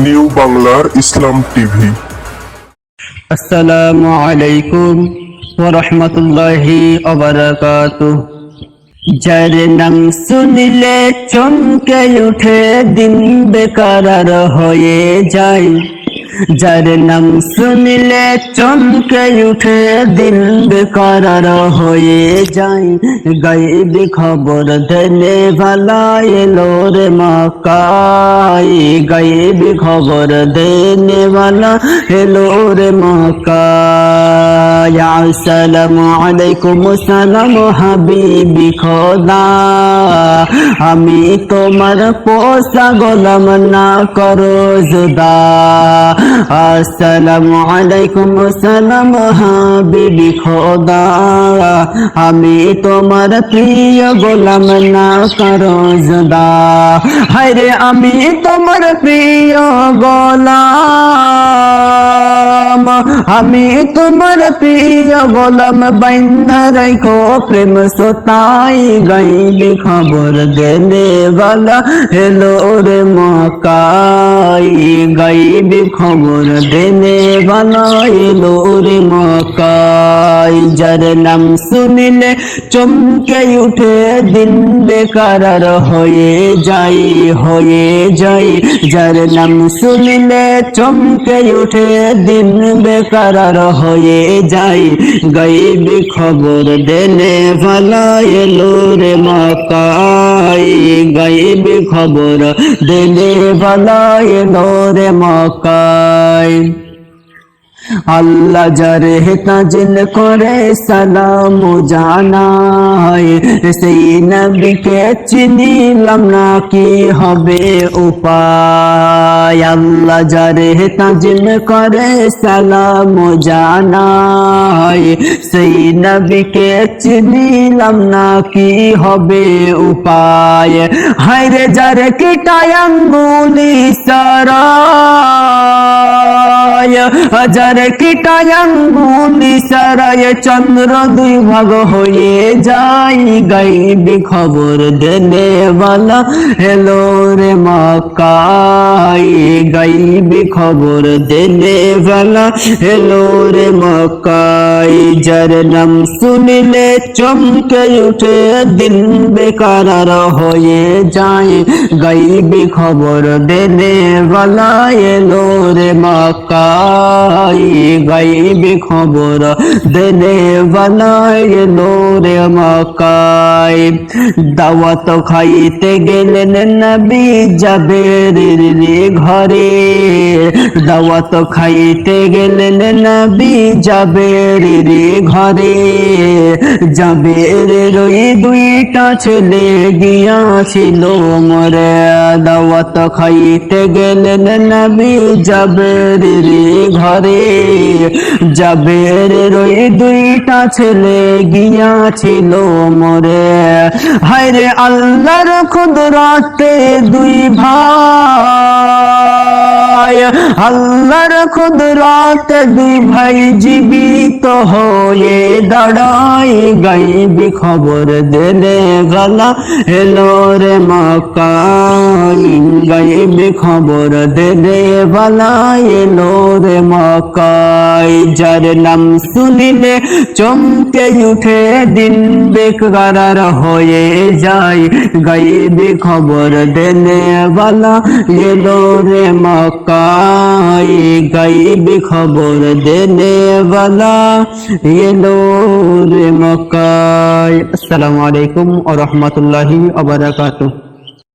New বাংলার ইসলাম TV. আসসালামু আলাইকুম ওয়া রাহমাতুল্লাহি ওয়া বারাকাতুহু। যার নাম শুনলে চমকে উঠে দিন বেকারার হয়ে যায়। যার নাম শুনলে চমকে উঠে দিন বেকারার হয়ে যায়। গায়েব খবর দেনে वाला এলো রে মক্কায়। গায়েব খবর দেনে वाला এলো রে মক্কায়। আসসালামু আলাইকুম সালাম হাবিবি খোদা, আমি তোমার পোষা গোলাম না করো জুদা। আসসালামু আলাইকুম সালাম হাবিবি খোদা, আমি তোমার প্রিয় গোলাম না করো জুদা। হায়রে আমি তোমার প্রিয় গোলাম, আমি তোমার প্রিয় গোলাম বাইন্ধা রাখো প্রেম সোতাই। গাইব খবর দেনে वाला এলো রে মক্কায়। গাইব খবর দেনে वाला এলো রে মক্কায়। যার নাম শুনলে চমকে উঠে দিন বেকারার হয়ে যায়, হয়ে যায়। যার নাম শুনলে চমকে উঠে দিন বেকারার হয়ে যায়। গায়েব খবর দেনে वाला এলো রে মক্কায়। গায়েব খবর দেনে वाला এলো রে মক্কায়। আল্লাহ যারে তাজিল করে সালাম জানাই, সেই নবীকে চিনিলাম না কি হবে উপায়। আল্লাহ যারে তাজিল করে সালাম জানাই, সেই নবীকে চিনিলাম না কি হবে উপায়। হায়রে যারে কিটায় আঙ্গুলি সরায়, হাজার কিটায় আঙ্গুলি সরায় চন্দ্র দুই ভাগ হয়ে যায়। গায়েব খবর দেনে वाला এলো রে মক্কায়। গায়েব খবর দেনে वाला এলো রে মক্কায়। যার নাম শুনলে চমকে উঠে দিন বেকারার হয়ে যায়। গায়েব খবর দেনে वाला এলো রে মক্কায়। গায়েব খবর দেনে वाला এলো রে মক্কায়। দাওয়াত খাইতে গেলেন নবী জাবেরের ঘরে, দাওয়াত খাইতে গেলেন নবী জাবেরের ঘরে। জাবেরের ওই দুইটা ছেলে গিয়াছিল মরে, দাওয়াত খাইতে গেলেন নবী জাবেরের ঘরে। জাবেরের ওই দুইটা ছেলে গিয়াছিল মরে। হায়রে আল্লাহর কুদরতে দুই ভাই, আল্লাহর কুদরতে দুই ভাই জীবিত হয়ে দাঁড়ায়। গায়েব খবর দেনে वाला এলো রে মক্কায়। গায়েব খবর দেনে वाला এলো রে মক্কায়। যার নাম শুনিলে চমকে উঠে দিন বেকারার হয়ে যায়। গায়েব খবর দেনে वाला এলো রে মক্কায়। গায়েব খবর দেনে वाला এলো রে মক্কায়। আসসালামু আলাইকুম ওয়া রাহমাতুল্লাহি ওয়া বারাকাতুহু।